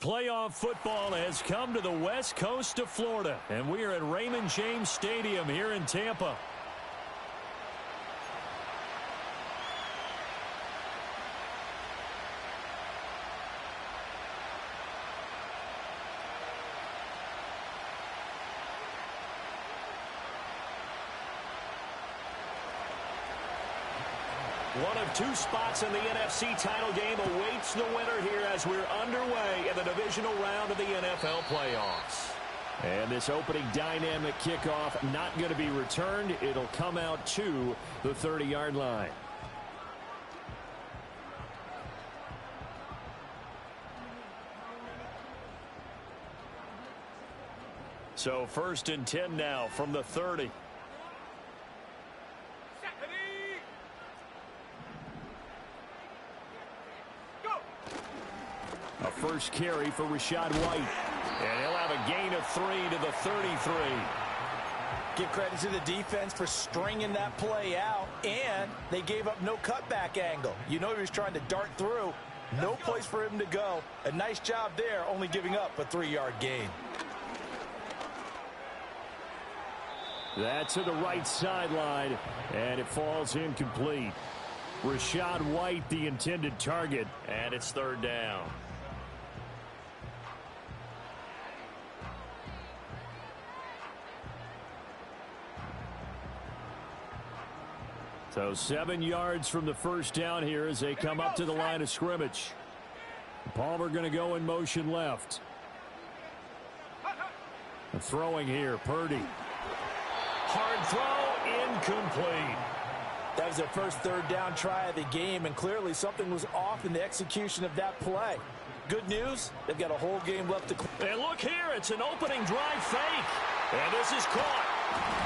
playoff football has come to the west coast of Florida, and we are at Raymond James Stadium here in Tampa. One of two spots in the NFC title game awaits the winner here as we're underway in the divisional round of the NFL playoffs. And this opening dynamic kickoff not going to be returned. It'll come out to the 30-yard line. So 1st and 10 now from the 30. A first carry for Rachaad White. And he'll have a gain of 3 to the 33. Give credit to the defense for stringing that play out, and they gave up no cutback angle. You know he was trying to dart through. No place for him to go. A nice job there, only giving up a 3-yard gain. That's to the right sideline, and it falls incomplete. Rachaad White, the intended target, and it's 3rd down. So 7 yards from the first down here as they come up to the line of scrimmage. Palmer going to go in motion left. Throwing here, Purdy. Hard throw, incomplete. That was their first 3rd down try of the game, and clearly something was off in the execution of that play. Good news, they've got a whole game left to play. And look here, it's an opening drive fake. And this is caught.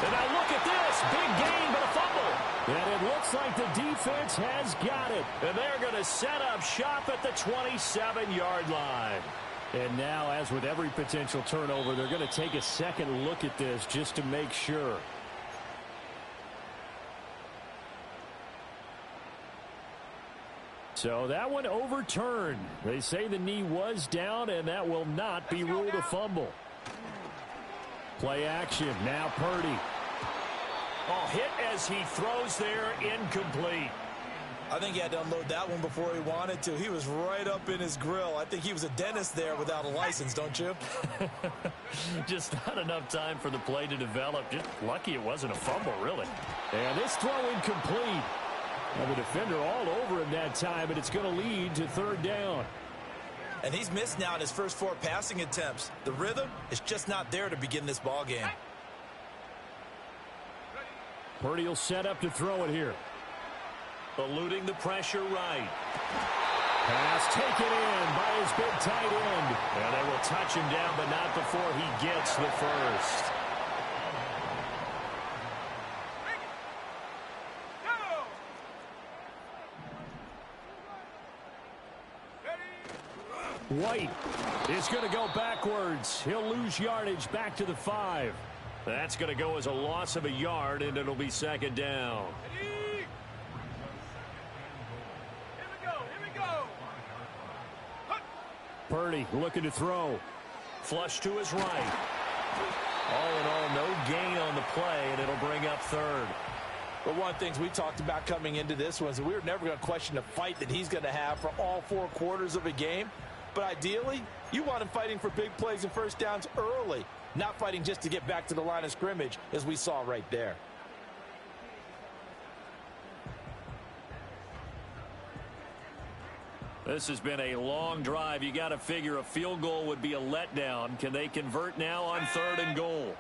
And now look at this, big gain, but a fumble. And it looks like the defense has got it. And they're going to set up shop at the 27-yard line. And now, as with every potential turnover, they're going to take a second look at this just to make sure. So that one overturned. They say the knee was down, and that will not be ruled a fumble. Play action. Now Purdy. Oh, hit as he throws there, incomplete. I think he had to unload that one before he wanted to. He was right up in his grill. I think he was a dentist there without a license, don't you? Just not enough time for the play to develop. Just lucky it wasn't a fumble, really. And this throw incomplete. Now the defender all over him that time, and it's going to lead to 3rd down. And he's missed now in his first 4 passing attempts. The rhythm is just not there to begin this ball game. Purdy will set up to throw it here. Eluding the pressure right. Pass taken in by his big tight end. And they will touch him down, but not before he gets the first. White is going to go backwards. He'll lose yardage back to the 5. That's going to go as a loss of a yard, and it'll be 2nd down. Here we go. Purdy looking to throw. Flush to his right. All in all, no gain on the play, and it'll bring up 3rd. But one of the things we talked about coming into this was that we were never going to question the fight that he's going to have for all 4 quarters of a game. But ideally, you want him fighting for big plays and first downs early, not fighting just to get back to the line of scrimmage, as we saw right there. This has been a long drive. You got to figure a field goal would be a letdown. Can they convert now on 3rd and goal?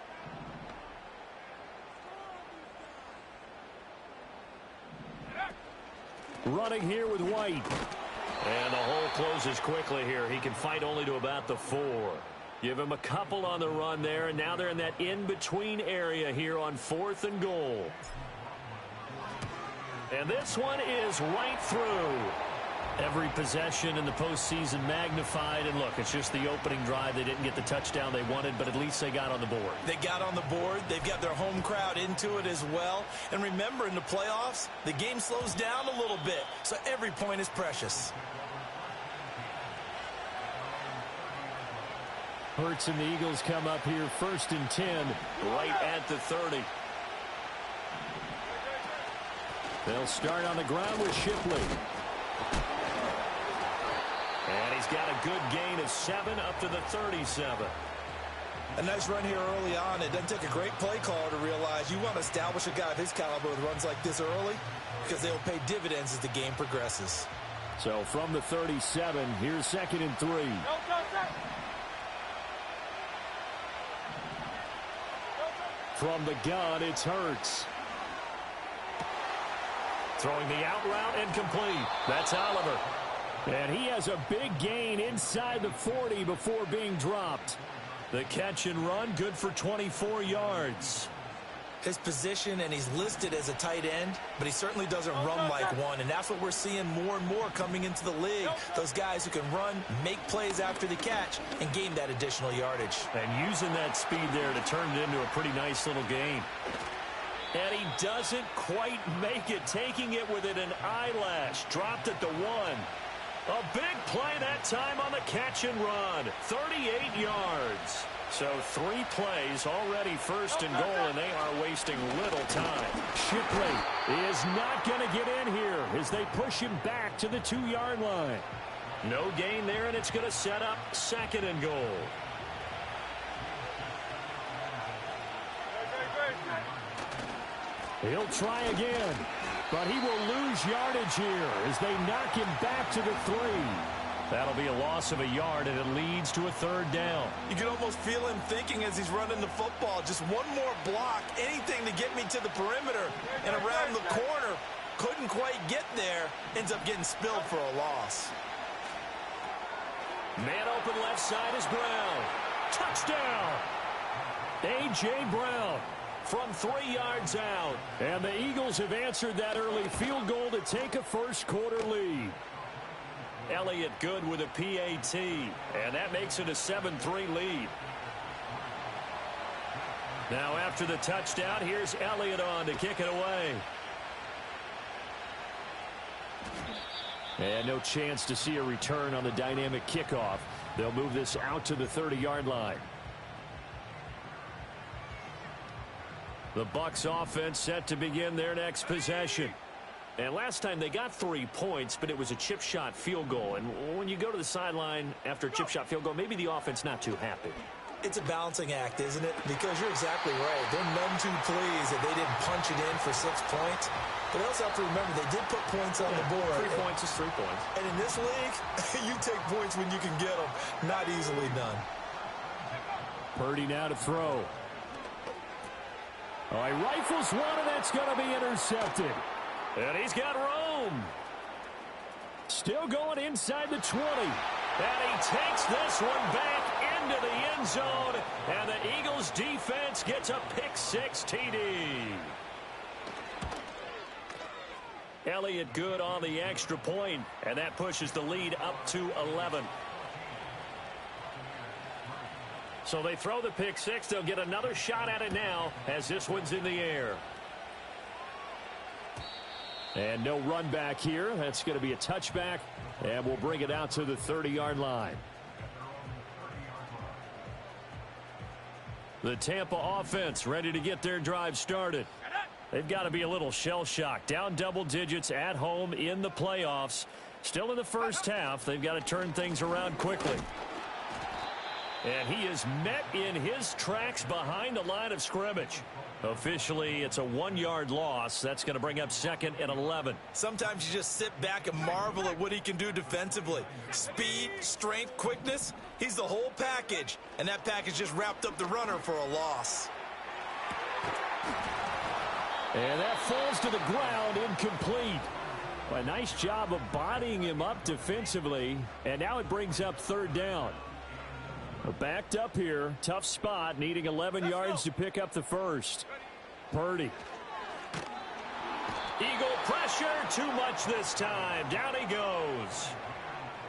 Running here with White. And the hole closes quickly here. He can fight only to about the 4. Give him a couple on the run there, and now they're in that in-between area here on 4th and goal. And this one is right through. Every possession in the postseason magnified. And look, it's just the opening drive. They didn't get the touchdown they wanted, but at least they got on the board. They got on the board. They've got their home crowd into it as well. And remember, in the playoffs, the game slows down a little bit, so every point is precious. Hurts and the Eagles come up here 1st and 10. Right at the 30. They'll start on the ground with Shipley. And he's got a good gain of 7 up to the 37. A nice run here early on. It doesn't take a great play caller to realize you want to establish a guy of his caliber with runs like this early because they'll pay dividends as the game progresses. So from the 37, here's 2nd and 3. From the gun, it's Hurts. Throwing the out route and complete. That's Oliver. And he has a big gain inside the 40 before being dropped. The catch and run, good for 24 yards. His position, and he's listed as a tight end, but he certainly doesn't run like one, and that's what we're seeing more and more coming into the league. Those guys who can run, make plays after the catch, and gain that additional yardage. And using that speed there to turn it into a pretty nice little gain. And he doesn't quite make it, taking it within an eyelash. Dropped at the 1. A big play that time on the catch and run. 38 yards. So 3 plays already 1st and goal, and they are wasting little time. Shipley is not going to get in here as they push him back to the 2-yard line. No gain there, and it's going to set up 2nd and goal. He'll try again, but he will lose yardage here as they knock him back to the 3. That'll be a loss of a yard, and it leads to a 3rd down. You can almost feel him thinking as he's running the football. Just one more block, anything to get me to the perimeter and around the corner. Couldn't quite get there. Ends up getting spilled for a loss. Man open left side is Brown. Touchdown! A.J. Brown from 3 yards out. And the Eagles have answered that early field goal to take a first-quarter lead. Elliott good with a PAT, and that makes it a 7-3 lead. Now after the touchdown, here's Elliott on to kick it away. And no chance to see a return on the dynamic kickoff. They'll move this out to the 30-yard line. The Bucs offense set to begin their next possession. And last time they got 3 points, but it was a chip shot field goal. And when you go to the sideline after a chip shot field goal, maybe the offense not too happy. It's a balancing act, isn't it? Because you're exactly right. They're none too pleased that they didn't punch it in for 6 points. But they also have to remember they did put points on the board. 3 points is 3 points. And in this league, you take points when you can get them. Not easily done. Purdy now to throw. All right, rifles one, and that's going to be intercepted. And he's got Rome. Still going inside the 20. And he takes this one back into the end zone. And the Eagles defense gets a pick-6 TD. Elliott good on the extra point, and that pushes the lead up to 11. So they throw the pick-6. They'll get another shot at it now as this one's in the air. And no run back here. That's going to be a touchback, and we'll bring it out to the 30-yard line. The Tampa offense ready to get their drive started. They've got to be a little shell-shocked. Down double digits at home in the playoffs. Still in the first half. They've got to turn things around quickly. And he is met in his tracks behind the line of scrimmage. Officially, it's a 1-yard loss. That's going to bring up 2nd and 11. Sometimes you just sit back and marvel at what he can do defensively. Speed, strength, quickness. He's the whole package. And that package just wrapped up the runner for a loss. And that falls to the ground, incomplete. A nice job of bodying him up defensively. And now it brings up 3rd down. Backed up here. Tough spot. Needing 11 yards to pick up the first. Purdy. Eagle pressure. Too much this time. Down he goes.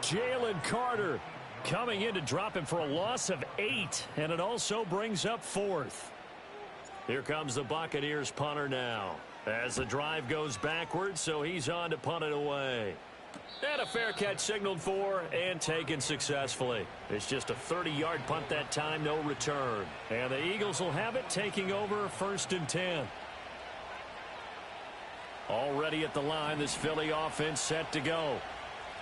Jalen Carter coming in to drop him for a loss of 8. And it also brings up 4th. Here comes the Buccaneers punter now. As the drive goes backwards, so he's on to punt it away. And a fair catch signaled for and taken successfully. It's just a 30-yard punt that time, no return. And the Eagles will have it, taking over 1st and 10. Already at the line, this Philly offense set to go.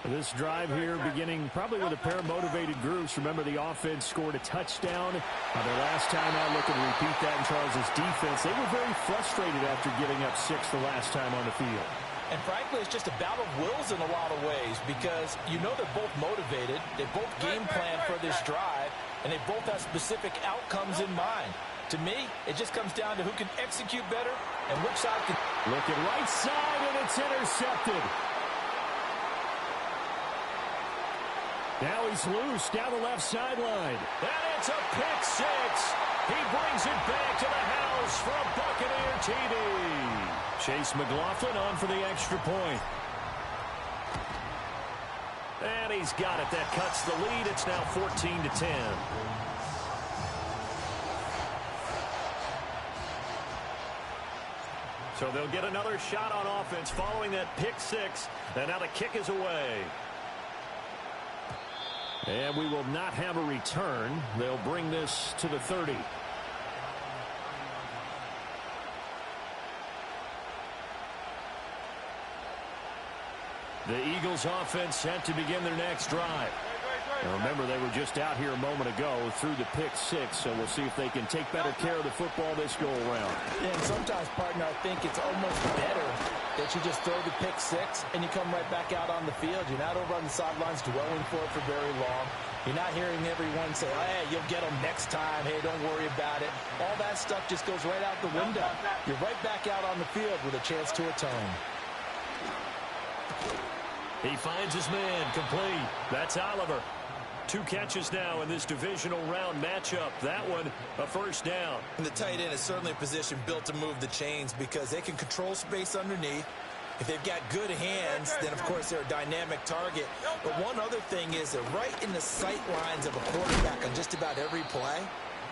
This drive here beginning probably with a pair of motivated groups. Remember, the offense scored a touchdown. Their last time out, looking to repeat that in Charles' defense. They were very frustrated after giving up 6 the last time on the field. And frankly, it's just a battle of wills in a lot of ways because you know they're both motivated. They both game plan for this drive, and they both have specific outcomes in mind. To me, it just comes down to who can execute better and which side can. Looking right side, and it's intercepted. Now he's loose down the left sideline. And it's a pick 6. He brings it back to the house for a Buccaneer TD. Chase McLaughlin on for the extra point. And he's got it. That cuts the lead. It's now 14-10. So they'll get another shot on offense following that pick 6. And now the kick is away. And we will not have a return. They'll bring this to the 30. The Eagles offense set to begin their next drive. Now remember, they were just out here a moment ago through the pick 6, so we'll see if they can take better care of the football this go around. Yeah, and sometimes, partner, I think it's almost better that you just throw the pick 6 and you come right back out on the field. You're not over on the sidelines dwelling for it for very long. You're not hearing everyone say, oh, hey, you'll get them next time. Hey, don't worry about it. All that stuff just goes right out the window. You're right back out on the field with a chance to atone. He finds his man complete. That's Oliver. 2 catches now in this divisional round matchup. That one, a first down. And the tight end is certainly a position built to move the chains because they can control space underneath. If they've got good hands, then, of course, they're a dynamic target. But one other thing is they're right in the sight lines of a quarterback on just about every play,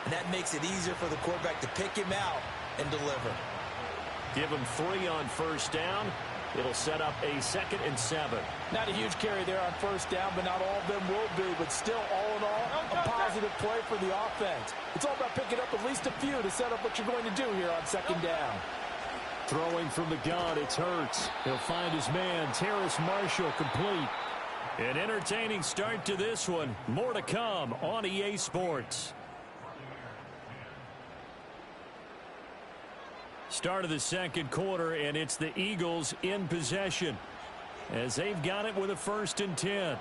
and that makes it easier for the quarterback to pick him out and deliver. Give him 3 on first down. It'll set up a 2nd and 7. Not a huge carry there on first down, but not all of them will be. But still, all in all, a positive play for the offense. It's all about picking up at least a few to set up what you're going to do here on 2nd down. Throwing from the gun, it's Hurts. He'll find his man, Terrace Marshall, complete. An entertaining start to this one. More to come on EA Sports. Start of the 2nd quarter, and it's the Eagles in possession as they've got it with a 1st and 10.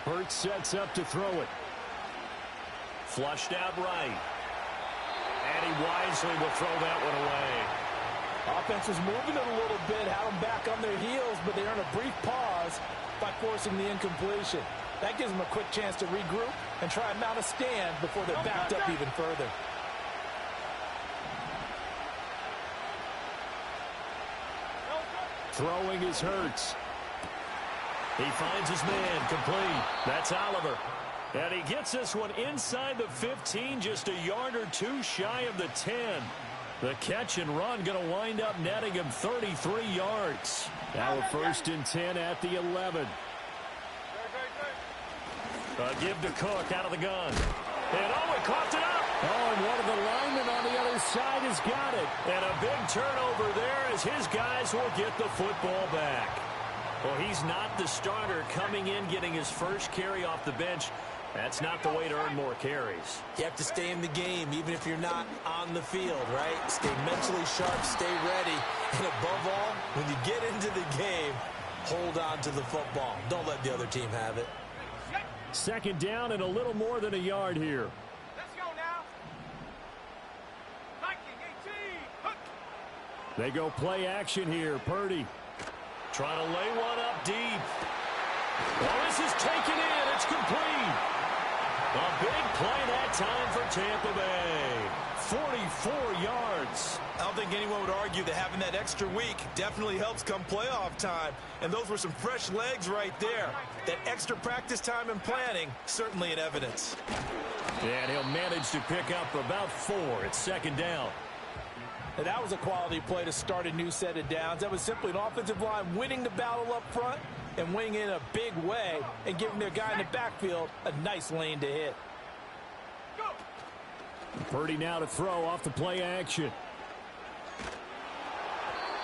Hurts sets up to throw it. Flushed out right. And he wisely will throw that one away. Offense was moving it a little bit, had them back on their heels, but they earn a brief pause by forcing the incompletion. That gives them a quick chance to regroup and try and mount a stand before they're backed up even further. Throwing is Hurts. He finds his man complete. That's Oliver. And he gets this one inside the 15, just a yard or 2 shy of the 10. The catch and run going to wind up netting him 33 yards. Now a 1st and 10 at the 11. Give to Cook out of the gun. And he coughed it up. Oh, and one of the linemen on the other side has got it. And a big turnover there as his guys will get the football back. Well, he's not the starter coming in, getting his first carry off the bench. That's not the way to earn more carries. You have to stay in the game, even if you're not on the field, right? Stay mentally sharp, stay ready. And above all, when you get into the game, hold on to the football. Don't let the other team have it. 2nd down and a little more than a yard here. Let's go now. Viking 18. They go play action here. Purdy. Trying to lay one up deep. Well, this is taken in. It's complete. A big play that time for Tampa Bay. 44 yards. I don't think anyone would argue that having that extra week definitely helps come playoff time. And those were some fresh legs right there. That extra practice time and planning, certainly in evidence. And he'll manage to pick up about 4. It's second down. And that was a quality play to start a new set of downs. That was simply an offensive line winning the battle up front and winning in a big way and giving their guy in the backfield a nice lane to hit. Purdy now to throw off the play action.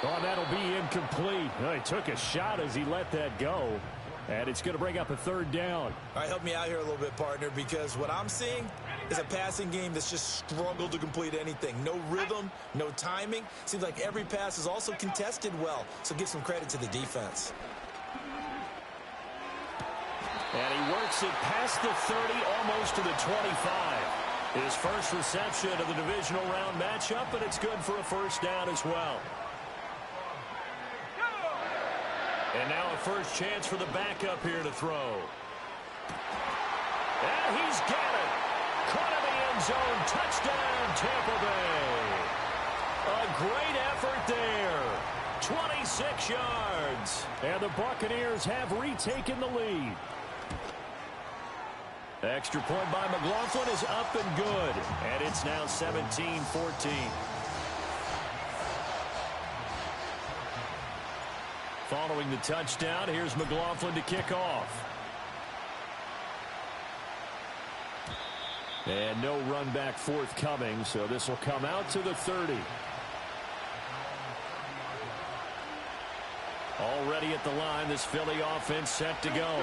Oh, that'll be incomplete. Oh, he took a shot as he let that go. And it's going to bring up a third down. All right, help me out here a little bit, partner, because what I'm seeing is a passing game that's just struggled to complete anything. No rhythm, no timing. Seems like every pass is also contested well, so give some credit to the defense. And he works it past the 30, almost to the 25. His first reception of the divisional round matchup, and it's good for a first down as well. And now a first chance for the backup here to throw. And he's got it. Caught in the end zone. Touchdown, Tampa Bay. A great effort there. 26 yards. And the Buccaneers have retaken the lead. Extra point by McLaughlin is up and good. And it's now 17-14. Following the touchdown, here's McLaughlin to kick off. And no run back forthcoming, so this will come out to the 30. Already at the line, this Philly offense set to go.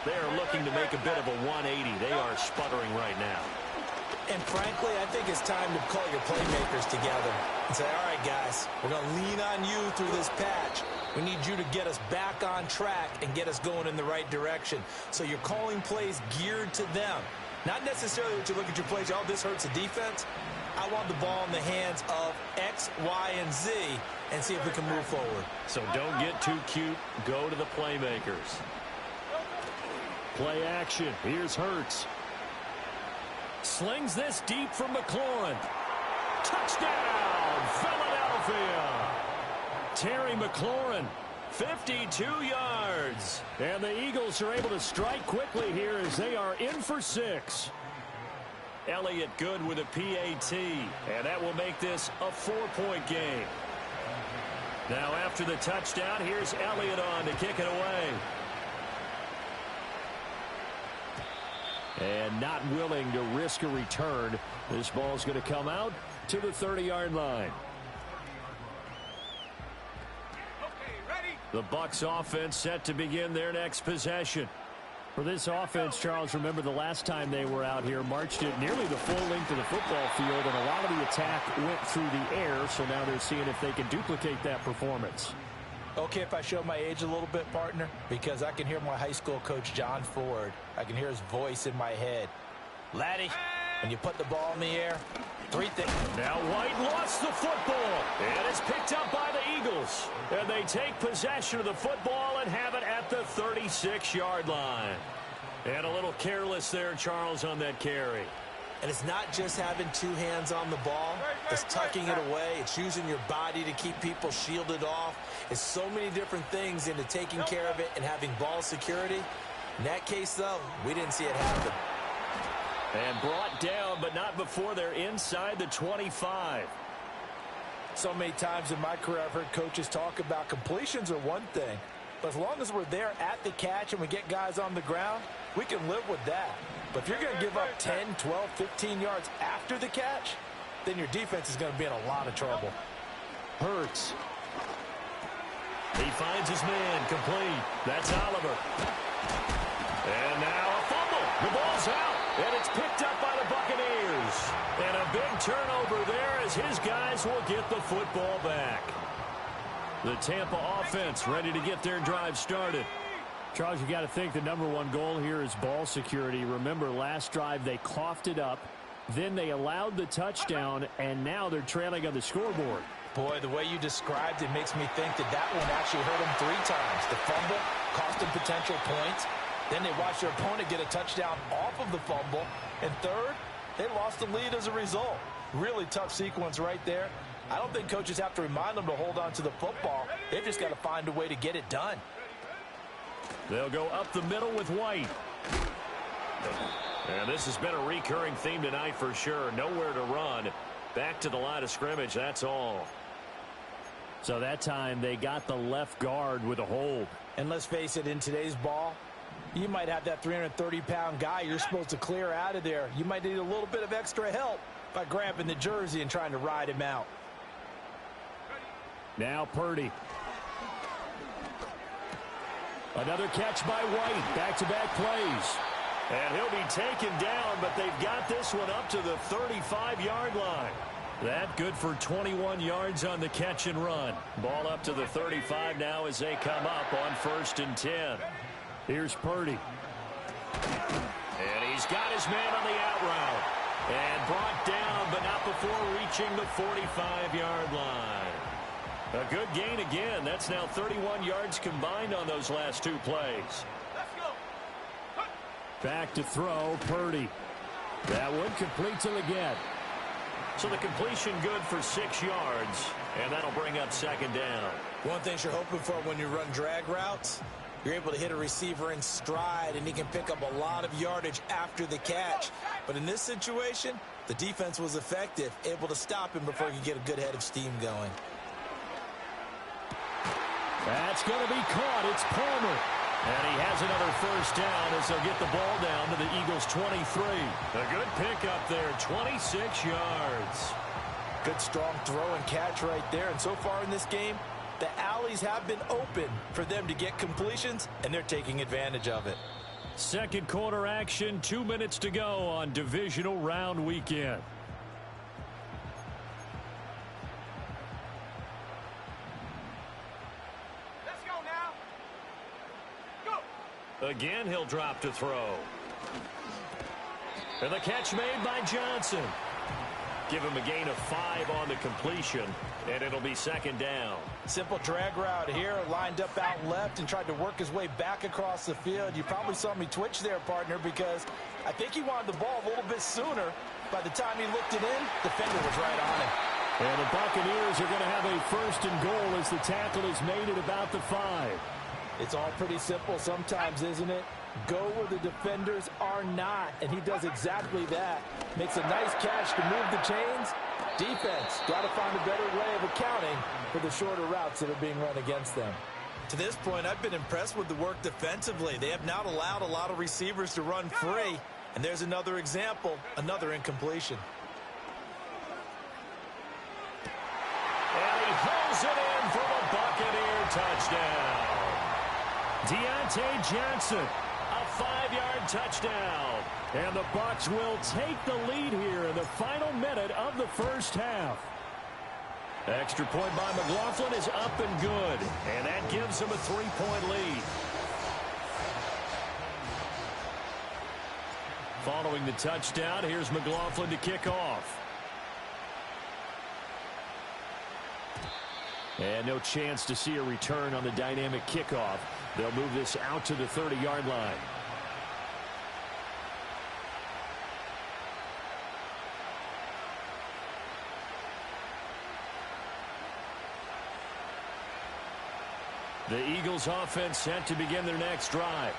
They're looking to make a bit of a 180. They are sputtering right now. And frankly, I think it's time to call your playmakers together and say, all right, guys, we're going to lean on you through this patch. We need you to get us back on track and get us going in the right direction. So you're calling plays geared to them. Not necessarily that you look at your plays, oh, this hurts the defense. I want the ball in the hands of X, Y, and Z and see if we can move forward. So don't get too cute. Go to the playmakers. Play action. Here's Hurts. Slings this deep from McLaurin. Touchdown, Philadelphia. Terry McLaurin, 52 yards. And the Eagles are able to strike quickly here as they are in for 6. Elliott good with a PAT. And that will make this a 4-point game. Now after the touchdown, here's Elliott on to kick it away. And not willing to risk a return. This ball's going to come out to the 30-yard line. The Bucs offense set to begin their next possession. For this offense, Charles, remember the last time they were out here, marched it nearly the full length of the football field, and a lot of the attack went through the air, so now they're seeing if they can duplicate that performance. Okay, if I show my age a little bit, partner, because I can hear my high school coach, John Ford. I can hear his voice in my head. Laddie, when you put the ball in the air, 3 things. Now White lost the football, and it's picked up by the Eagles. And they take possession of the football and have it at the 36-yard line. And a little careless there, Charles, on that carry. And it's not just having 2 hands on the ball. It's tucking it away. It's using your body to keep people shielded off. It's so many different things into taking care of it and having ball security. In that case, though, we didn't see it happen. And brought down, but not before they're inside the 25. So many times in my career, I've heard coaches talk about completions are one thing. But as long as we're there at the catch and we get guys on the ground, we can live with that. But if you're going to give up 10, 12, 15 yards after the catch, then your defense is going to be in a lot of trouble. Hurts. He finds his man complete. That's Oliver. And now a fumble. The ball's out. And it's picked up by the Buccaneers. And a big turnover there as his guys will get the football back. The Tampa offense ready to get their drive started. Charles, you got to think the #1 goal here is ball security. Remember, last drive they coughed it up. Then they allowed the touchdown, and now they're trailing on the scoreboard. Boy, the way you described it makes me think that that one actually hurt them 3 times. The fumble cost them potential points. Then they watched their opponent get a touchdown off of the fumble. And third, they lost the lead as a result. Really tough sequence right there. I don't think coaches have to remind them to hold on to the football. They've just got to find a way to get it done. They'll go up the middle with White. And this has been a recurring theme tonight for sure. Nowhere to run. Back to the line of scrimmage, that's all. So that time they got the left guard with a hold. And let's face it, in today's ball, you might have that 330-pound guy you're supposed to clear out of there. You might need a little bit of extra help by grabbing the jersey and trying to ride him out. Now Purdy. Another catch by White. Back-to-back plays. And he'll be taken down, but they've got this one up to the 35-yard line. That good for 21 yards on the catch and run. Ball up to the 35 now as they come up on 1st and 10. Here's Purdy. And he's got his man on the out route. And brought down, but not before reaching the 45-yard line. A good gain again. That's now 31 yards combined on those last 2 plays. Back to throw, Purdy. That one complete him again. So the completion good for 6 yards, and that'll bring up 2nd down. One thing you're hoping for when you run drag routes, you're able to hit a receiver in stride, and he can pick up a lot of yardage after the catch. But in this situation, the defense was effective, able to stop him before he could get a good head of steam going. That's going to be caught. It's Palmer. And he has another 1st down as they'll get the ball down to the Eagles' 23. A good pickup there, 26 yards. Good strong throw and catch right there. And so far in this game, the alleys have been open for them to get completions, and they're taking advantage of it. Second quarter action, 2 minutes to go on divisional round weekend. Again, he'll drop to throw. And the catch made by Johnson. Give him a gain of 5 on the completion, and it'll be 2nd down. Simple drag route here, lined up out left and tried to work his way back across the field. You probably saw me twitch there, partner, because I think he wanted the ball a little bit sooner. By the time he looked it in, the defender was right on him. And the Buccaneers are going to have a 1st and goal as the tackle is made at about the 5. It's all pretty simple sometimes, isn't it? Go where the defenders are not, and he does exactly that. Makes a nice catch to move the chains. Defense got to find a better way of accounting for the shorter routes that are being run against them. To this point, I've been impressed with the work defensively. They have not allowed a lot of receivers to run free, and there's another example, another incompletion. And he pulls it in for the Buccaneer touchdown. Deontay Johnson, a 5-yard touchdown. And the Bucs will take the lead here in the final minute of the 1st half. Extra point by McLaughlin is up and good. And that gives him a 3-point lead. Following the touchdown, here's McLaughlin to kick off. And no chance to see a return on the dynamic kickoff. They'll move this out to the 30-yard line. The Eagles offense set to begin their next drive.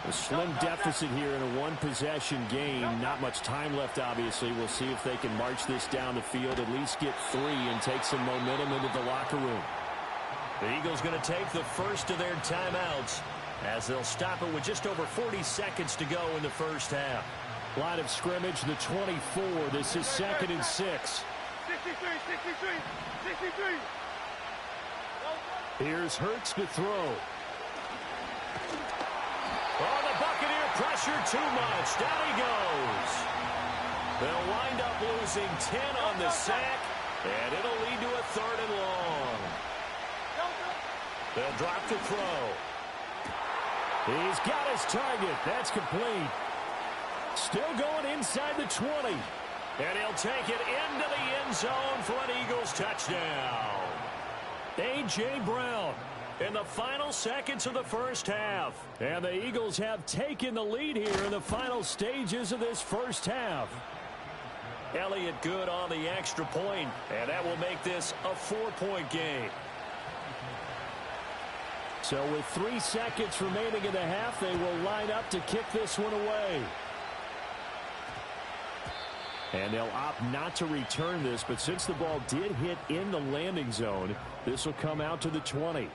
A slim deficit here in a one-possession game. Not much time left, obviously. We'll see if they can march this down the field, at least get 3 and take some momentum into the locker room. The Eagles going to take the first of their timeouts as they'll stop it with just over 40 seconds to go in the 1st half. Line of scrimmage, the 24. This is 2nd and 6. 63. Here's Hurts to throw. Oh, the Buccaneer pressure too much. Down he goes. They'll wind up losing 10 on the sack, and it'll lead to a 3rd and long. They'll drop to throw. He's got his target. That's complete. Still going inside the 20. And he'll take it into the end zone for an Eagles touchdown. A.J. Brown in the final seconds of the 1st half. And the Eagles have taken the lead here in the final stages of this 1st half. Elliott good on the extra point, and that will make this a 4-point game. So with 3 seconds remaining in the half, they will line up to kick this one away. And they'll opt not to return this, but since the ball did hit in the landing zone, this will come out to the 20.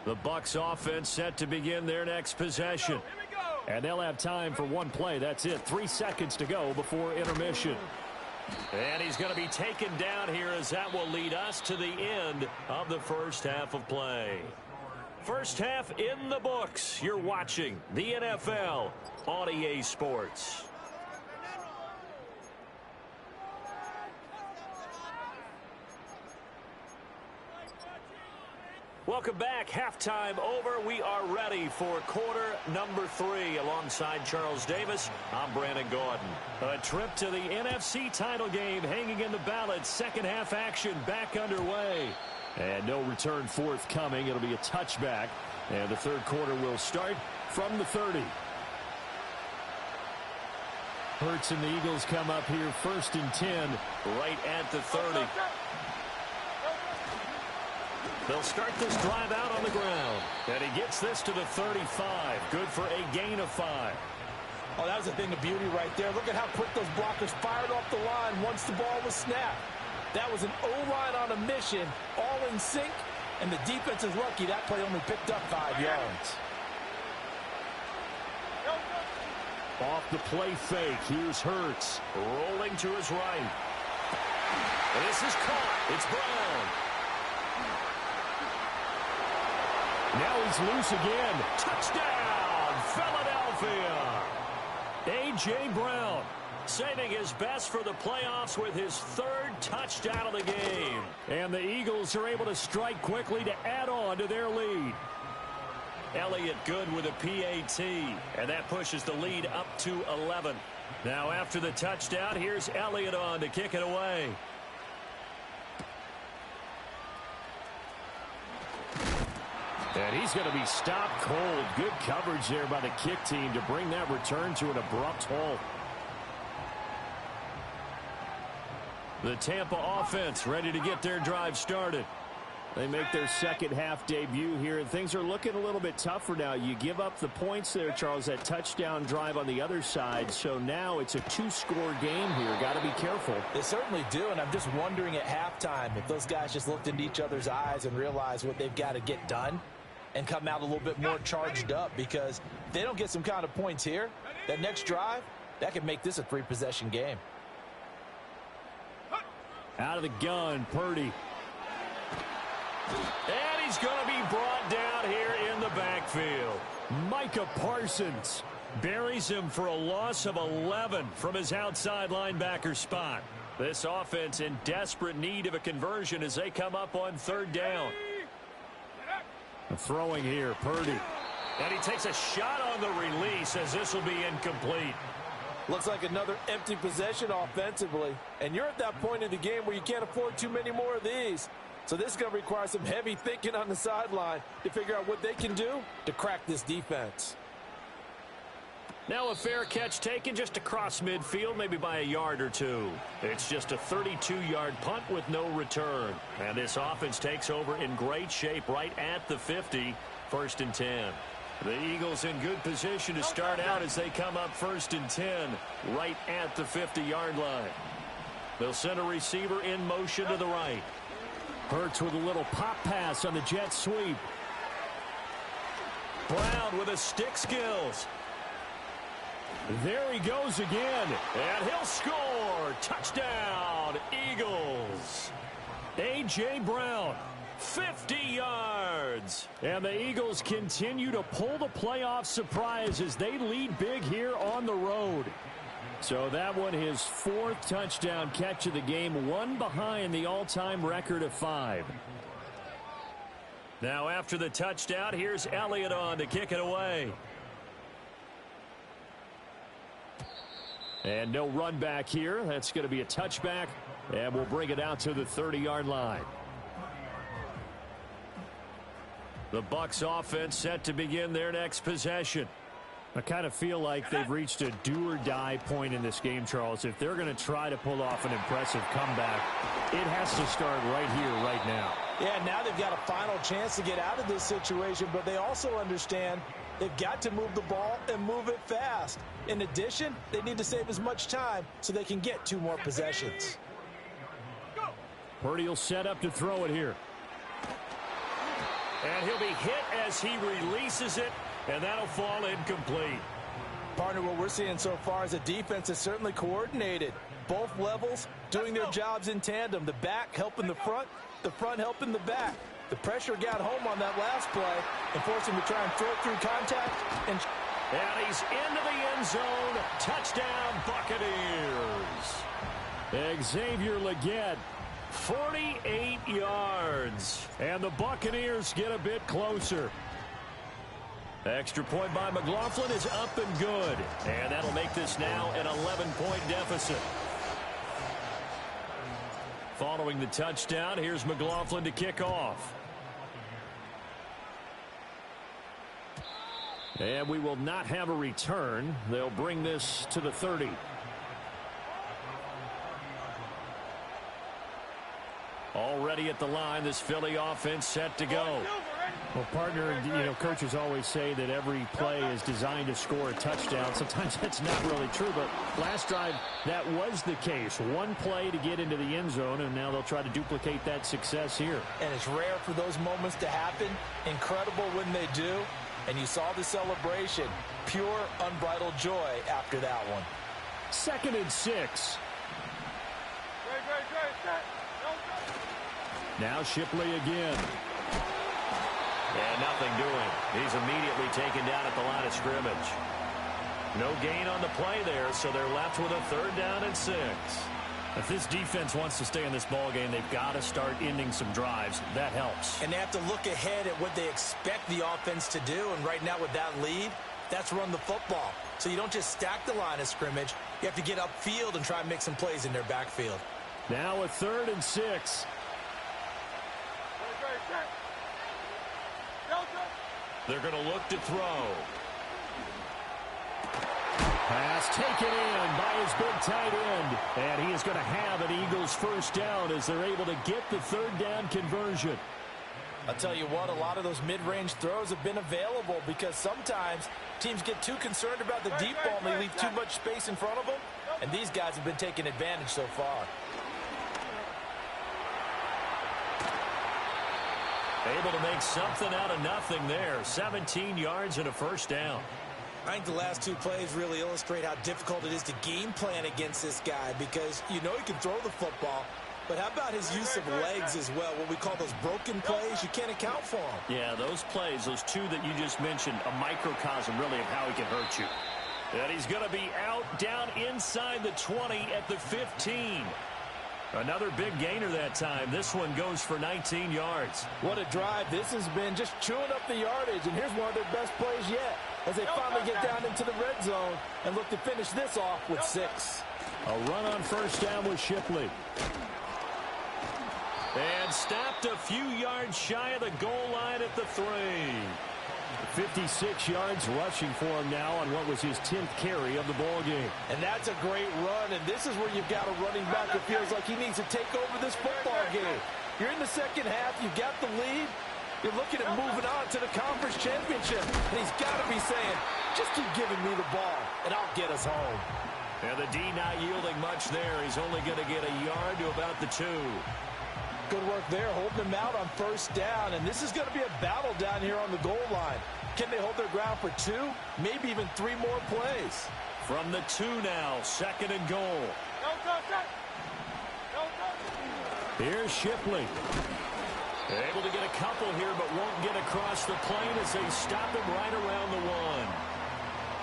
The Bucs offense set to begin their next possession. And they'll have time for one play. That's it. 3 seconds to go before intermission. And he's going to be taken down here as that will lead us to the end of the first half of play. First half in the books. You're watching the NFL on EA Sports. Welcome back. Halftime over. We are ready for quarter number 3. Alongside Charles Davis, I'm Brandon Gordon. A trip to the NFC title game hanging in the balance. Second half action back underway. And no return forthcoming. It'll be a touchback. And the third quarter will start from the 30. Hurts and the Eagles come up here 1st and 10 right at the 30. They'll start this drive out on the ground. And he gets this to the 35. Good for a gain of 5. Oh, that was a thing of beauty right there. Look at how quick those blockers fired off the line once the ball was snapped. That was an O-line on a mission, all in sync, and the defense is lucky that play only picked up 5 yards. Off the play fake, here's Hurts, rolling to his right. And this is caught. It's Brown. Now he's loose again. Touchdown, Philadelphia. A.J. Brown saving his best for the playoffs with his 3rd touchdown of the game. And the Eagles are able to strike quickly to add on to their lead. Elliott good with a PAT, and that pushes the lead up to 11. Now after the touchdown, here's Elliott on to kick it away. And he's going to be stopped cold. Good coverage there by the kick team to bring that return to an abrupt halt. The Tampa offense ready to get their drive started. They make their second half debut here, and things are looking a little bit tougher now. You give up the points there, Charles, that touchdown drive on the other side. So now it's a 2-score game here. Got to be careful. They certainly do, and I'm just wondering at halftime if those guys just looked into each other's eyes and realized what they've got to get done and come out a little bit more charged up, because if they don't get some kind of points here, that next drive, that could make this a 3-possession game. Out of the gun, Purdy. And he's going to be brought down here in the backfield. Micah Parsons buries him for a loss of 11 from his outside linebacker spot. This offense in desperate need of a conversion as they come up on 3rd down. Throwing here, Purdy. And he takes a shot on the release as this will be incomplete. Looks like another empty possession offensively. And you're at that point in the game where you can't afford too many more of these. So this is going to require some heavy thinking on the sideline to figure out what they can do to crack this defense. Now a fair catch taken just across midfield, maybe by a yard or 2. It's just a 32-yard punt with no return. And this offense takes over in great shape right at the 50, 1st and 10. The Eagles in good position to start out as they come up 1st and 10 right at the 50-yard line. They'll send a receiver in motion to the right. Hurts with a little pop pass on the jet sweep. Brown with a stick skills. There he goes again, and he'll score. Touchdown, Eagles. A.J. Brown, 50 yards. And the Eagles continue to pull the playoff surprise as they lead big here on the road. So that one, his 4th touchdown catch of the game, one behind the all-time record of 5. Now after the touchdown, here's Elliott on to kick it away. And no run back here. That's going to be a touchback, and we'll bring it out to the 30-yard line. The Bucs offense set to begin their next possession. I kind of feel like they've reached a do-or-die point in this game, Charles. If they're going to try to pull off an impressive comeback, it has to start right here, right now. Yeah, now they've got a final chance to get out of this situation, but they also understand they've got to move the ball and move it fast. In addition, they need to save as much time so they can get 2 more possessions. Purdy will set up to throw it here. And he'll be hit as he releases it, and that'll fall incomplete. Partner, what we're seeing so far is a defense that's certainly coordinated. Both levels doing their jobs in tandem. The back helping the front helping the back. The pressure got home on that last play and forced him to try and throw through contact. And he's into the end zone. Touchdown, Buccaneers. Xavier Legette, 48 yards. And the Buccaneers get a bit closer. Extra point by McLaughlin is up and good. And that'll make this now an 11-point deficit. Following the touchdown, here's McLaughlin to kick off. And we will not have a return. They'll bring this to the 30. Already at the line, this Philly offense set to go. Well, partner, coaches always say that every play is designed to score a touchdown. Sometimes that's not really true, but last drive, that was the case. One play to get into the end zone, and now they'll try to duplicate that success here. And it's rare for those moments to happen. Incredible when they do. And you saw the celebration. Pure, unbridled joy after that one. 2nd and 6. Now Shipley again. And nothing doing. He's immediately taken down at the line of scrimmage. No gain on the play there, so they're left with a 3rd down and 6. If this defense wants to stay in this ballgame, they've got to start ending some drives. That helps. And they have to look ahead at what they expect the offense to do. And right now with that lead, that's run the football. So you don't just stack the line of scrimmage. You have to get upfield and try and make some plays in their backfield. Now a 3rd and 6. They're going to look to throw. Pass taken in by his big tight end. And he is going to have an Eagles 1st down as they're able to get the 3rd down conversion. I'll tell you what, a lot of those mid-range throws have been available because sometimes teams get too concerned about the deep ball and they leave too much space in front of them. And these guys have been taking advantage so far. Able to make something out of nothing there. 17 yards and a 1st down. I think the last 2 plays really illustrate how difficult it is to game plan against this guy because you know he can throw the football, but how about his use of legs as well? What we call those broken plays, you can't account for them. Yeah, those plays, those 2 that you just mentioned, a microcosm really of how he can hurt you. And he's going to be out down inside the 20 at the 15. Another big gainer that time. This one goes for 19 yards. What a drive. This has been just chewing up the yardage, and here's one of their best plays yet as they finally get down into the red zone and look to finish this off with 6. A run on 1st down with Shipley. And stopped a few yards shy of the goal line at the 3. 56 yards rushing for him now on what was his 10th carry of the ball game. And that's a great run, and this is where you've got a running back that feels like he needs to take over this football game. You're in the 2nd half, you've got the lead, you're looking at moving on to the conference championship, and he's got to be saying, just keep giving me the ball, and I'll get us home. And the D not yielding much there. He's only going to get a yard to about the 2. Good work there, holding him out on 1st down, and this is going to be a battle down here on the goal line. Can they hold their ground for 2, maybe even 3 more plays? From the 2 now, 2nd and goal. Here's Shipley. Able to get a couple here, but won't get across the plane as they stop him right around the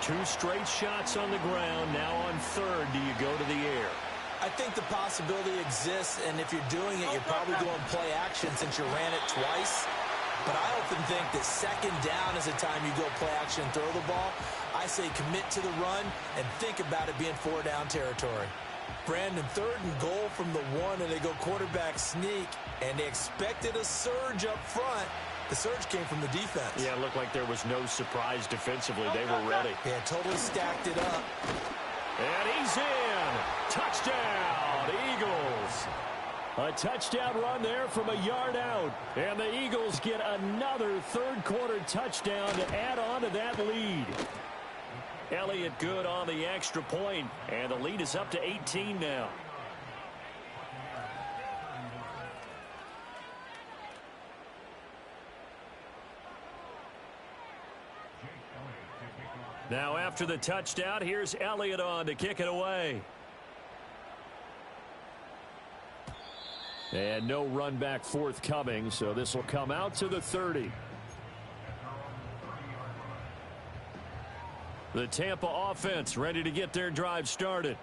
1. 2 straight shots on the ground. Now on 3rd, do you go to the air? I think the possibility exists, and if you're doing it, you're probably going play action since you ran it twice. But I often think that 2nd down is the time you go play action and throw the ball. I say commit to the run and think about it being 4-down territory. Brandon, 3rd and goal from the 1, and they go quarterback sneak, and they expected a surge up front. The surge came from the defense. Yeah, it looked like there was no surprise defensively. They were ready. Yeah, totally stacked it up. And he's in. Touchdown, Eagles. A touchdown run there from a yard out. And the Eagles get another third-quarter touchdown to add on to that lead. Elliott good on the extra point, and the lead is up to 18 now. Now after the touchdown, here's Elliott on to kick it away. And no run back forthcoming, so this will come out to the 30. The Tampa offense ready to get their drive started.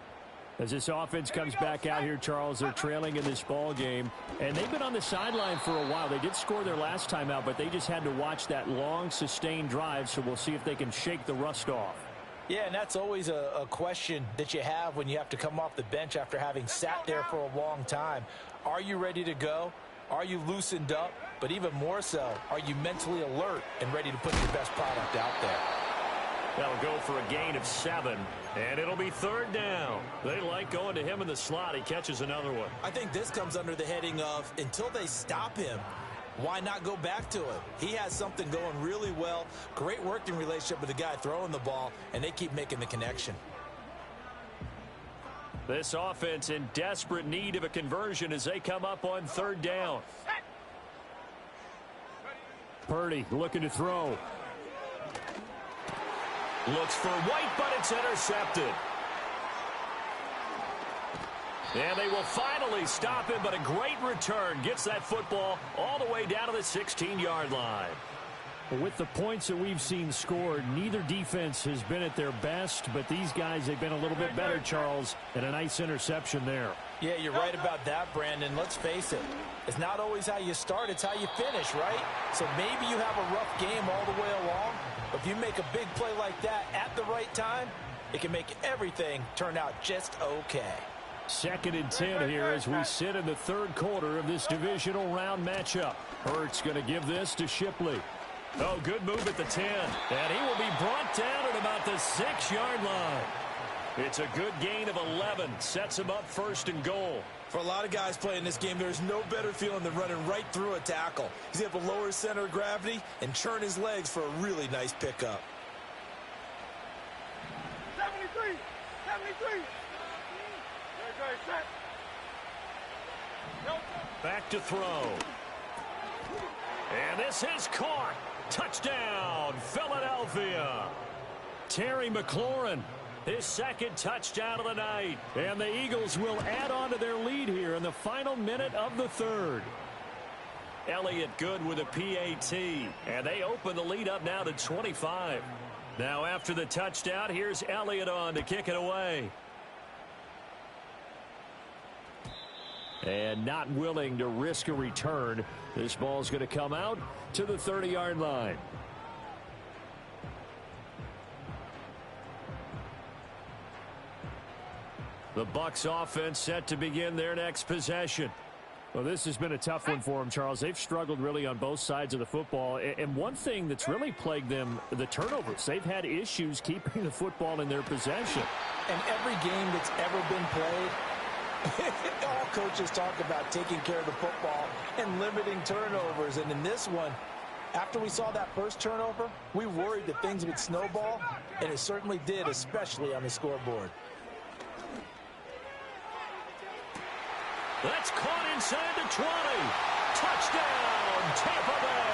As this offense comes back out here, Charles, they're trailing in this ball game, and they've been on the sideline for a while. They did score their last time out, but they just had to watch that long, sustained drive, so we'll see if they can shake the rust off. Yeah, and that's always a question that you have when you have to come off the bench after having sat there for a long time. Are you ready to go? Are you loosened up? But even more so, are you mentally alert and ready to put your best product out there? That'll go for a gain of 7, and it'll be third down. They like going to him in the slot. He catches another one. I think this comes under the heading of until they stop him, why not go back to it? He has something going really well. Great working relationship with the guy throwing the ball, and they keep making the connection. This offense in desperate need of a conversion as they come up on third down. Purdy looking to throw. Looks for White, but it's intercepted. And they will finally stop him, but a great return. Gets that football all the way down to the 16-yard line. With the points that we've seen scored, neither defense has been at their best, but these guys, they've been a little bit better, Charles, and a nice interception there. Yeah, you're right about that, Brandon. Let's face it. It's not always how you start, it's how you finish, right? So maybe you have a rough game all the way along, but if you make a big play like that at the right time, it can make everything turn out just okay. 2nd and 10 here as we sit in the third quarter of this divisional round matchup. Hurts going to give this to Shipley. Oh, good move at the 10. And he will be brought down at about the 6-yard line. It's a good gain of 11. Sets him up 1st and goal. For a lot of guys playing this game, there's no better feeling than running right through a tackle. He's able to lower his center of gravity and churn his legs for a really nice pickup. 73. Set. Back to throw. And this is caught. Touchdown, Philadelphia. Terry McLaurin, his 2nd touchdown of the night. And the Eagles will add on to their lead here in the final minute of the third. Elliott good with a PAT. And they open the lead up now to 25. Now after the touchdown, here's Elliott on to kick it away. And not willing to risk a return. This ball's going to come out to the 30-yard line. The Bucs offense set to begin their next possession. Well, this has been a tough one for them, Charles. They've struggled really on both sides of the football. And one thing that's really plagued them, the turnovers. They've had issues keeping the football in their possession. And every game that's ever been played, all coaches talk about taking care of the football and limiting turnovers. And in this one, after we saw that first turnover, we worried that things would snowball, and it certainly did, especially on the scoreboard. That's caught inside the 20. Touchdown, Tampa Bay.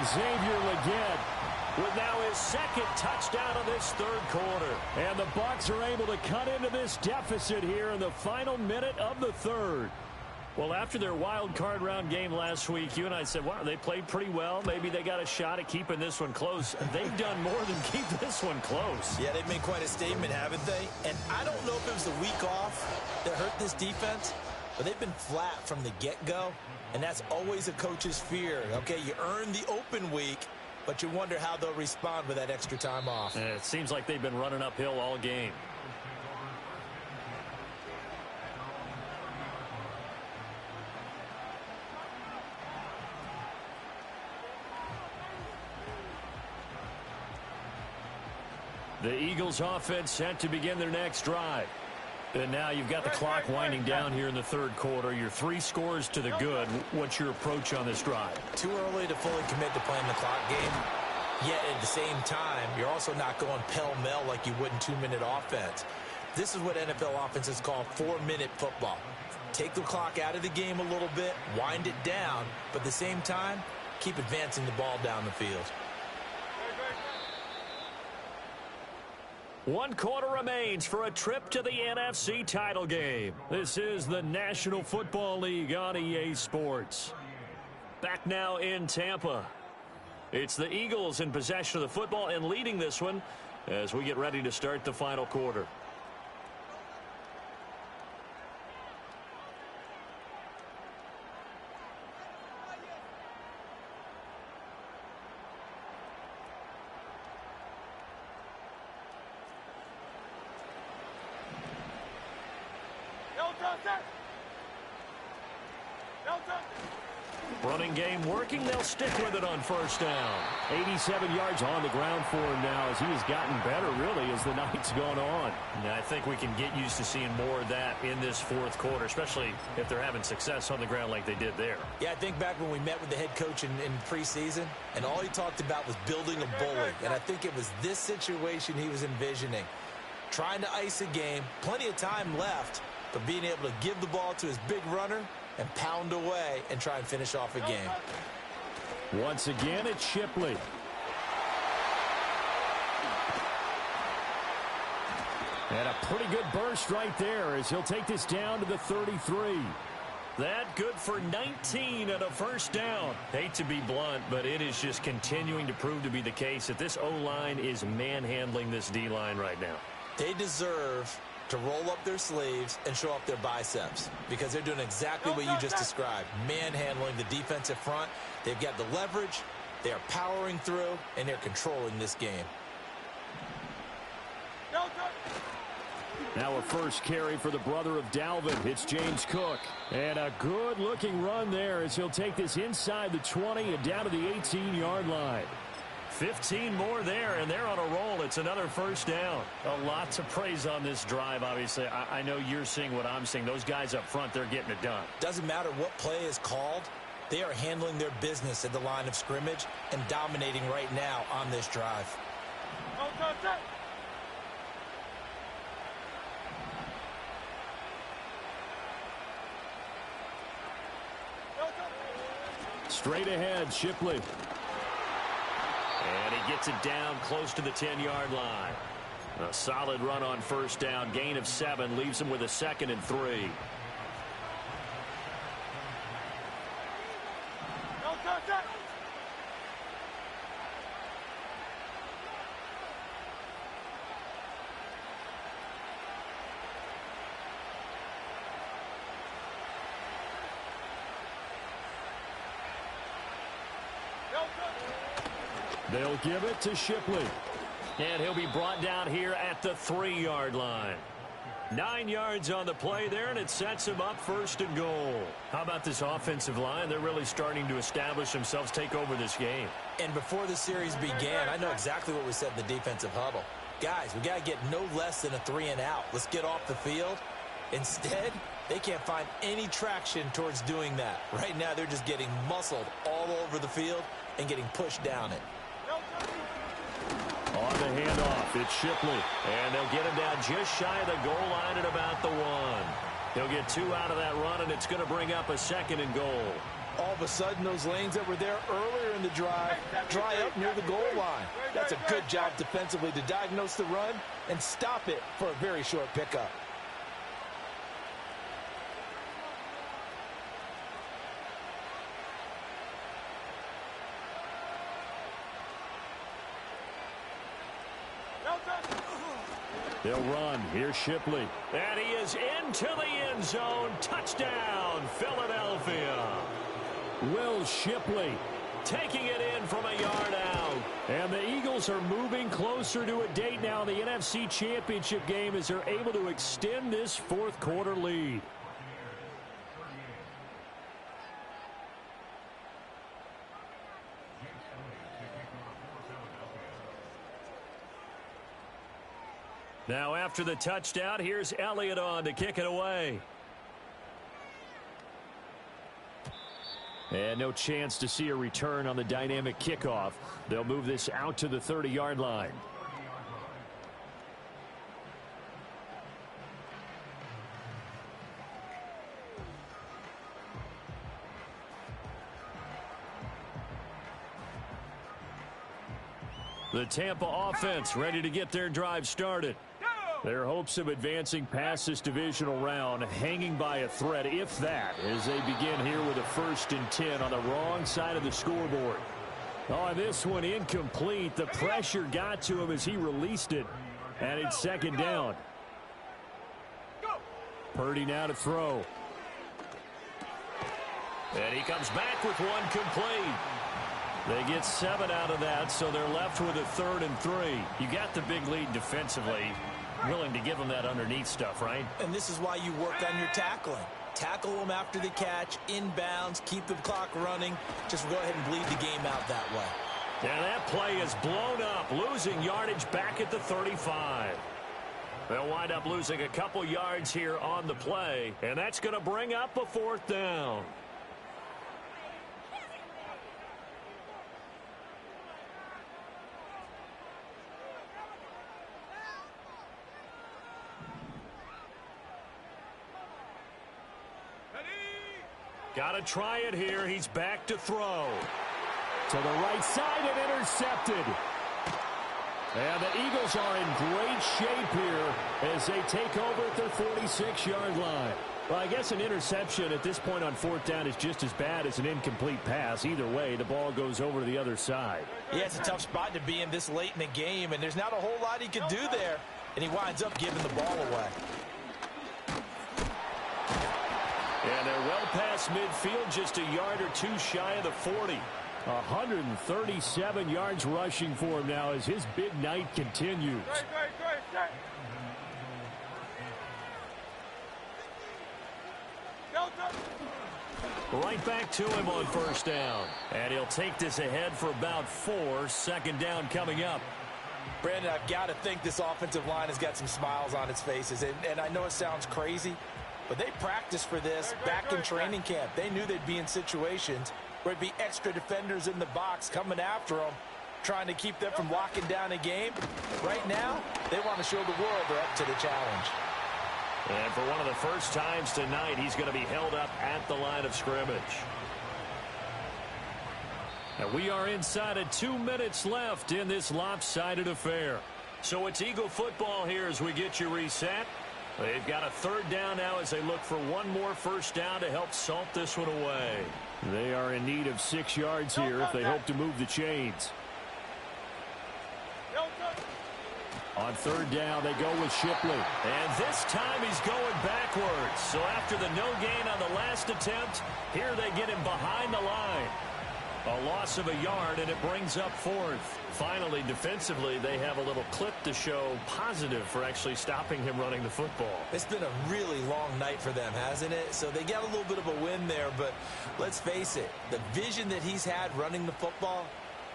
Xavier Legette with now his 2nd touchdown of this third quarter. And the Bucs are able to cut into this deficit here in the final minute of the third. Well, after their wild card round game last week, you and I said, wow, they played pretty well. Maybe they got a shot at keeping this one close. They've done more than keep this one close. Yeah, they've made quite a statement, haven't they? And I don't know if it was the week off that hurt this defense, but they've been flat from the get-go, and that's always a coach's fear. Okay, you earn the open week, but you wonder how they'll respond with that extra time off. And it seems like they've been running uphill all game. The Eagles offense set to begin their next drive. And now you've got the clock winding down here in the third quarter. You're 3 scores to the good. What's your approach on this drive? Too early to fully commit to playing the clock game. Yet at the same time, you're also not going pell-mell like you would in 2-minute offense. This is what NFL offenses call 4-minute football. Take the clock out of the game a little bit, wind it down, but at the same time, keep advancing the ball down the field. 1 quarter remains for a trip to the NFC title game. This is the National Football League on EA Sports. Back now in Tampa. It's the Eagles in possession of the football and leading this one as we get ready to start the final quarter. Running game working. They'll stick with it on first down. 87 yards on the ground for him now as he has gotten better, really, as the night's gone on. And I think we can get used to seeing more of that in this fourth quarter, especially if they're having success on the ground like they did there. Yeah, I think back when we met with the head coach in preseason, and all he talked about was building a bully. And I think it was this situation he was envisioning. Trying to ice a game, plenty of time left, but being able to give the ball to his big runner and pound away and try and finish off a game. Once again, it's Shipley. And a pretty good burst right there as he'll take this down to the 33. That good for 19 and a first down. Hate to be blunt, but it is just continuing to prove to be the case that this O-line is manhandling this D-line right now. They deserve to roll up their sleeves and show off their biceps because they're doing exactly what you just described, manhandling the defensive front. They've got the leverage, they're powering through, and they're controlling this game. Now a first carry for the brother of Dalvin. It's James Cook. And a good-looking run there as he'll take this inside the 20 and down to the 18-yard line. 15 more there, and they're on a roll. It's another first down. A lot to praise on this drive, obviously. I know you're seeing what I'm seeing. Those guys up front, they're getting it done. Doesn't matter what play is called. They are handling their business at the line of scrimmage and dominating right now on this drive. Straight ahead, Shipley. And he gets it down close to the 10-yard line. A solid run on first down. Gain of 7 leaves him with a 2nd and 3. They'll give it to Shipley. And he'll be brought down here at the 3-yard line. 9 yards on the play there, and it sets him up 1st and goal. How about this offensive line? They're really starting to establish themselves, take over this game. And before the series began, I know exactly what we said in the defensive huddle. Guys, we got to get no less than a 3-and-out. Let's get off the field. Instead, they can't find any traction towards doing that. Right now, they're just getting muscled all over the field and getting pushed down it. On the handoff, it's Shipley. And they'll get him down just shy of the goal line at about the 1. He'll get 2 out of that run, and it's going to bring up a 2nd and goal. All of a sudden, those lanes that were there earlier in the drive dry up near the goal line. That's a good job defensively to diagnose the run and stop it for a very short pickup. They'll run. Here's Shipley. And he is into the end zone. Touchdown, Philadelphia. Will Shipley taking it in from a yard out. And the Eagles are moving closer to a date now in the NFC Championship game as they're able to extend this 4th quarter lead. Now after the touchdown, here's Elliott on to kick it away. And no chance to see a return on the dynamic kickoff. They'll move this out to the 30-yard line. The Tampa offense ready to get their drive started. Their hopes of advancing past this divisional round hanging by a thread, if that, as they begin here with a 1st and 10 on the wrong side of the scoreboard. Oh, this one incomplete. The pressure got to him as he released it, and it's 2nd down. Purdy now to throw. And he comes back with one complete. They get 7 out of that, so they're left with a 3rd and 3. You got the big lead defensively. Willing to give them that underneath stuff, right? And this is why you work on your tackling. Tackle them after the catch, inbounds, keep the clock running. Just go ahead and bleed the game out that way. Yeah, that play is blown up, losing yardage back at the 35. They'll wind up losing a couple yards here on the play, and that's going to bring up a 4th down. Got to try it here. He's back to throw. To the right side and intercepted. And the Eagles are in great shape here as they take over at their 46-yard line. Well, I guess an interception at this point on 4th down is just as bad as an incomplete pass. Either way, the ball goes over to the other side. Yeah, it's a tough spot to be in this late in the game, and there's not a whole lot he can do there. And he winds up giving the ball away. And they're well past midfield, just a yard or two shy of the 40. 137 yards rushing for him now as his big night continues. Right back to him on 1st down. And he'll take this ahead for about 4. 2nd down coming up. Brandon, I've got to think this offensive line has got some smiles on its faces. And I know it sounds crazy, but they practiced for this back in training camp. They knew they'd be in situations where it'd be extra defenders in the box coming after them, trying to keep them from locking down a game. Right now, they want to show the world they're up to the challenge. And for one of the first times tonight, he's going to be held up at the line of scrimmage. And we are inside of 2 minutes left in this lopsided affair. So it's Eagle football here as we get you reset. They've got a 3rd down now as they look for one more 1st down to help salt this one away. They are in need of 6 yards here if they hope to move the chains. On 3rd down, they go with Shipley. And this time he's going backwards. So after the no gain on the last attempt, here they get him behind the line. A loss of a yard, and it brings up 4th. Finally, defensively, they have a little clip to show positive for actually stopping him running the football. It's been a really long night for them, hasn't it? So they got a little bit of a win there, but let's face it, the vision that he's had running the football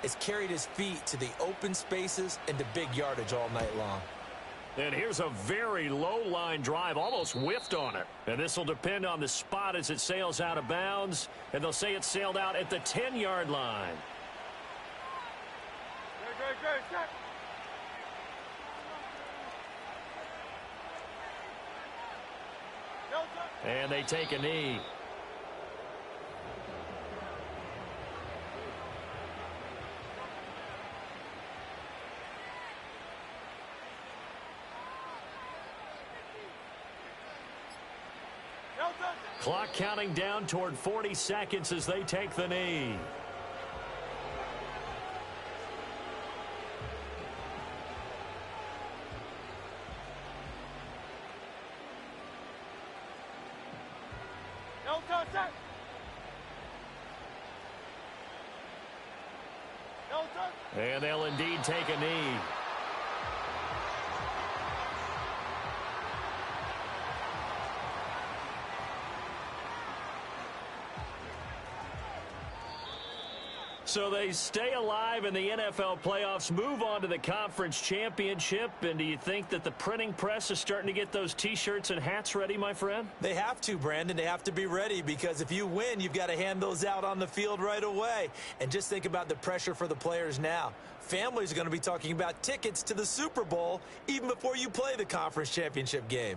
has carried his feet to the open spaces and to big yardage all night long. And here's a very low-line drive, almost whiffed on it. And this will depend on the spot as it sails out of bounds. And they'll say it sailed out at the 10-yard line. And they take a knee. Clock counting down toward 40 seconds as they take the knee. And they'll indeed take a knee. So they stay alive in the NFL playoffs, move on to the conference championship, and do you think that the printing press is starting to get those T-shirts and hats ready, my friend? They have to, Brandon. They have to be ready because if you win, you've got to hand those out on the field right away. And just think about the pressure for the players now. Families are going to be talking about tickets to the Super Bowl even before you play the conference championship game.